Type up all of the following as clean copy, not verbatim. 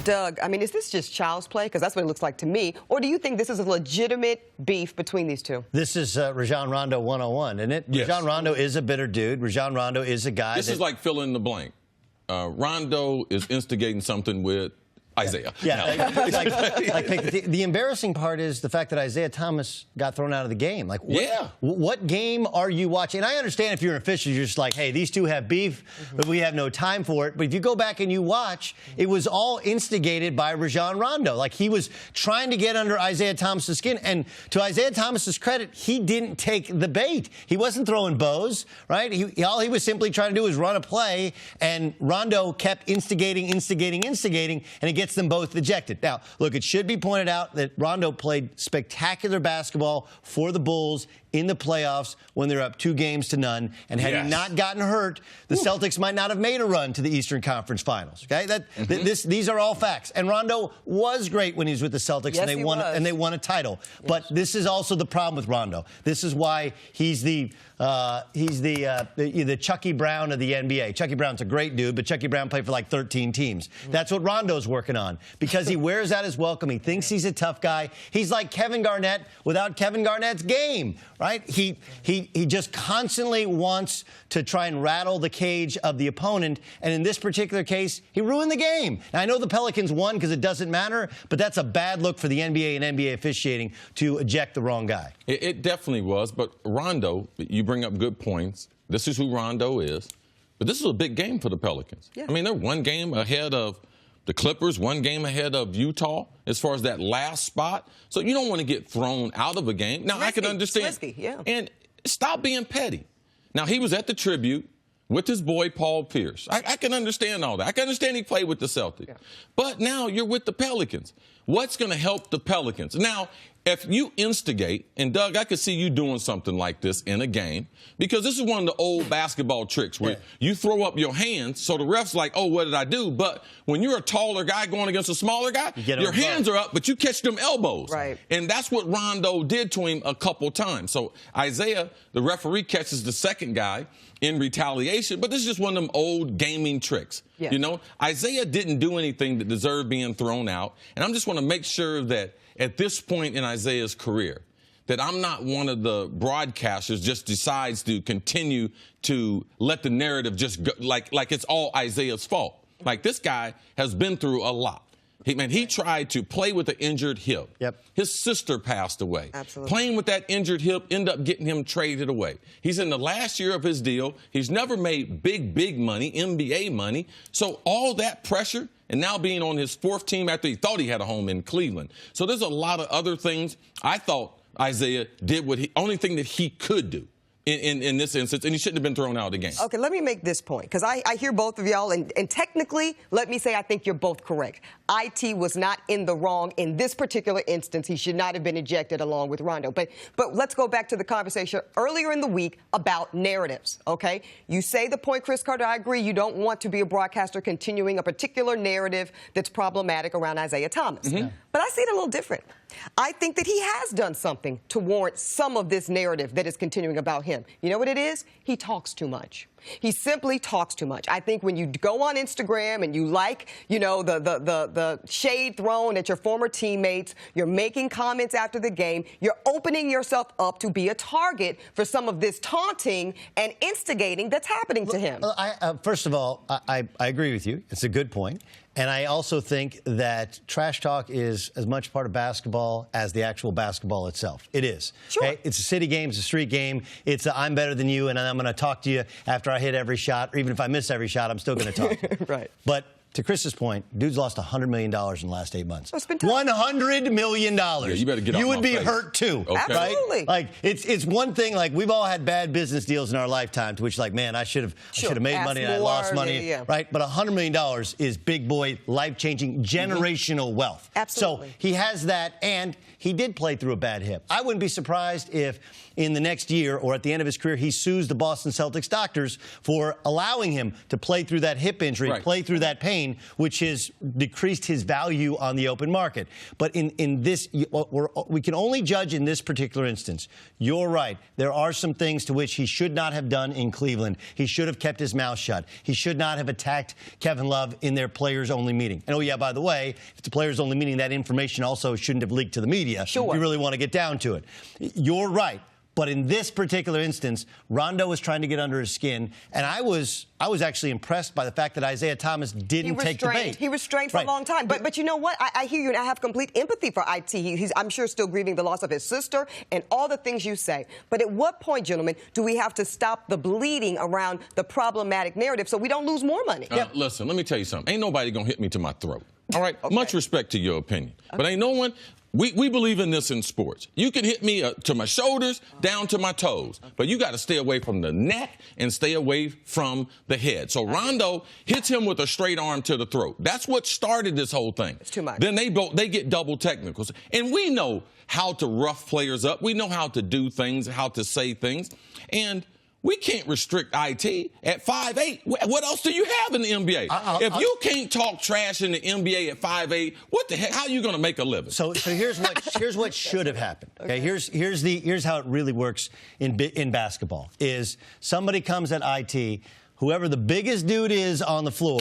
Doug, I mean, is this just child's play? Because that's what it looks like to me. Or do you think this is a legitimate beef between these two? This is Rajon Rondo 101, isn't it? Yes. Rajon Rondo is a bitter dude. Rajon Rondo is a guy This is like fill in the blank. Rondo is instigating something with Isaiah. Yeah, the embarrassing part is the fact that Isaiah Thomas got thrown out of the game. Like, what game are you watching? And I understand if you're an official, you're just like, hey, these two have beef, but we have no time for it. But if you go back and you watch, it was all instigated by Rajon Rondo. Like, he was trying to get under Isaiah Thomas's skin. And to Isaiah Thomas's credit, he didn't take the bait. He wasn't throwing bows, right? All he was simply trying to do was run a play, and Rondo kept instigating, and it gets them both ejected. Now, look, it should be pointed out that Rondo played spectacular basketball for the Bulls in the playoffs when they're up 2-0, and had he not gotten hurt, the Celtics might not have made a run to the Eastern Conference Finals. Okay, these are all facts. And Rondo was great when he was with the Celtics, and they won a title. Yes. But this is also the problem with Rondo. This is why he's the Chucky Brown of the NBA. Chucky Brown's a great dude, but Chucky Brown played for like 13 teams. That's what Rondo's working on, because he wears out his welcome. He thinks he's a tough guy. He's like Kevin Garnett without Kevin Garnett's game, right? He just constantly wants to try and rattle the cage of the opponent, and in this particular case, he ruined the game. Now, I know the Pelicans won because it doesn't matter, but that's a bad look for the NBA and NBA officiating to eject the wrong guy. It definitely was, but Rondo, you bring up good points. This is who Rondo is. But this is a big game for the Pelicans. Yeah. I mean, they're one game ahead of the Clippers, one game ahead of Utah as far as that last spot. So you don't want to get thrown out of a game. Now, I can understand. Risky, yeah. And stop being petty. Now, he was at the tribute with his boy Paul Pierce. I can understand all that. I can understand he played with the Celtics. Yeah. But now you're with the Pelicans. What's going to help the Pelicans? Now, if you instigate, and Doug, I could see you doing something like this in a game, because this is one of the old basketball tricks where you throw up your hands, so the ref's like, oh, what did I do? But when you're a taller guy going against a smaller guy, your hands are up, but you catch them elbows. Right. And that's what Rondo did to him a couple times. So Isaiah, the referee, catches the second guy in retaliation, but this is just one of them old gaming tricks. Yeah. You know, Isaiah didn't do anything that deserved being thrown out, and I just want to make sure that at this point in Isaiah's career, that I'm not one of the broadcasters just decides to continue to let the narrative just go, like it's all Isaiah's fault. Like, this guy has been through a lot. He tried to play with an injured hip. Yep. His sister passed away. Absolutely. Playing with that injured hip ended up getting him traded away. He's in the last year of his deal. He's never made big money, NBA money. So all that pressure, and now being on his fourth team after he thought he had a home in Cleveland. So there's a lot of other things. I thought Isaiah did only thing that he could do in this instance, and he shouldn't have been thrown out of the game. Okay, let me make this point, because I hear both of y'all, and technically, let me say I think you're both correct. IT was not in the wrong in this particular instance. He should not have been ejected along with Rondo. But let's go back to the conversation earlier in the week about narratives, okay? You say the point, Cris Carter, I agree. You don't want to be a broadcaster continuing a particular narrative that's problematic around Isaiah Thomas. Mm-hmm. But I see it a little different. I think that he has done something to warrant some of this narrative that is continuing about him. You know what it is? He talks too much. He simply talks too much. I think when you go on Instagram and you like, you know, the shade thrown at your former teammates, you're making comments after the game, you're opening yourself up to be a target for some of this taunting and instigating that's happening to him. First of all, I agree with you. It's a good point. And I also think that trash talk is as much part of basketball as the actual basketball itself. It is. Sure. Okay? It's a city game. It's a street game. It's I'm better than you, and I'm going to talk to you after I hit every shot. Or even if I miss every shot, I'm still going to talk to you. Right. But to Chris's point, dude's lost $100 million in the last 8 months. It's been tough. $100 million. Yeah, you better get off You would my be face. hurt, too. Okay. Absolutely. Right? Like, it's one thing, like, we've all had bad business deals in our lifetime to which, like, man, I should have made money and I lost money. Yeah. Right? But $100 million is big boy, life-changing, generational wealth. Absolutely. So he has that, and he did play through a bad hip. I wouldn't be surprised if in the next year or at the end of his career, he sues the Boston Celtics doctors for allowing him to play through that hip injury, play through that pain. gain, which has decreased his value on the open market. But in this, we can only judge in this particular instance. You're right. There are some things to which he should not have done in Cleveland. He should have kept his mouth shut. He should not have attacked Kevin Love in their players-only meeting. And, oh, yeah, by the way, if it's a players-only meeting, that information also shouldn't have leaked to the media. Sure. If you really want to get down to it. You're right. But in this particular instance, Rondo was trying to get under his skin, and I was actually impressed by the fact that Isaiah Thomas didn't take the bait. He restrained for a long time. But you know what? I hear you, and I have complete empathy for IT. He's, I'm sure, still grieving the loss of his sister and all the things you say. But at what point, gentlemen, do we have to stop the bleeding around the problematic narrative so we don't lose more money? Listen, let me tell you something. Ain't nobody going to hit me to my throat. All right? Okay. Much respect to your opinion. Okay. But ain't no one... We believe in this in sports. You can hit me to my shoulders, down to my toes, but you got to stay away from the neck and stay away from the head. So Rondo hits him with a straight arm to the throat. That's what started this whole thing. It's too much. Then they get double technicals. And we know how to rough players up. We know how to do things, how to say things. And we can't restrict IT at 5'8". What else do you have in the NBA? If you can't talk trash in the NBA at 5'8", what the heck? How are you going to make a living? So here's what should have happened. Okay, here's how it really works in basketball. Is somebody comes at IT. Whoever the biggest dude is on the floor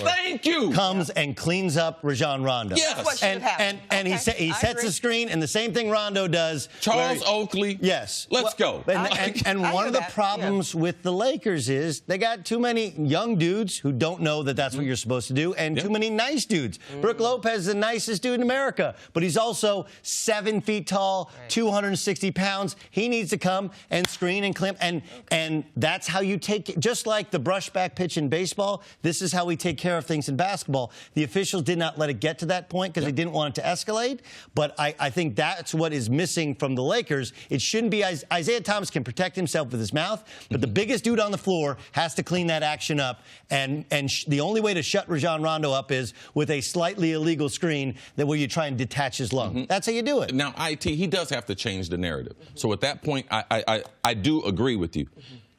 comes and cleans up Rajon Rondo. Yes. And he sets the screen, and the same thing Rondo does. Charles Oakley. Yes. Let's go. And one of the problems with the Lakers is they got too many young dudes who don't know that that's what you're supposed to do, and too many nice dudes. Brook Lopez is the nicest dude in America, but he's also 7 feet tall, 260 pounds. He needs to come and screen and clamp, and that's how you take it. Just like the brushback pitch in baseball, this is how we take care of things in basketball. The officials did not let it get to that point because they didn't want it to escalate, but I think that's what is missing from the Lakers. It shouldn't be Isaiah Thomas can protect himself with his mouth, but the biggest dude on the floor has to clean that action up, and the only way to shut Rajon Rondo up is with a slightly illegal screen where you try and detach his lung. That's how you do it. Now, IT, he does have to change the narrative. So at that point, I do agree with you.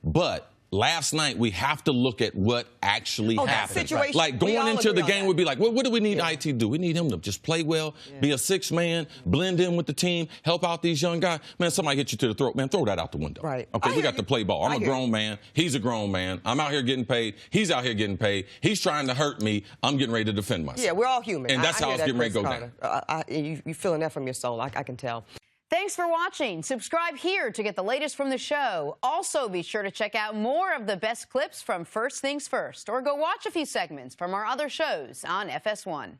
But last night, we have to look at what actually happened. Like going into the game would be like, what do we need IT to do? We need him to just play well, be a sixth man, blend in with the team, help out these young guys. Man, somebody hit you to the throat. Man, throw that out the window. Right. Okay, we got to play ball. I'm a grown man. He's a grown man. I'm out here getting paid. He's out here getting paid. He's trying to hurt me. I'm getting ready to defend myself. Yeah, we're all human. And that's how it's getting ready to go down. You're feeling that from your soul. I can tell. Thanks for watching. Subscribe here to get the latest from the show. Also, be sure to check out more of the best clips from First Things First, or go watch a few segments from our other shows on FS1.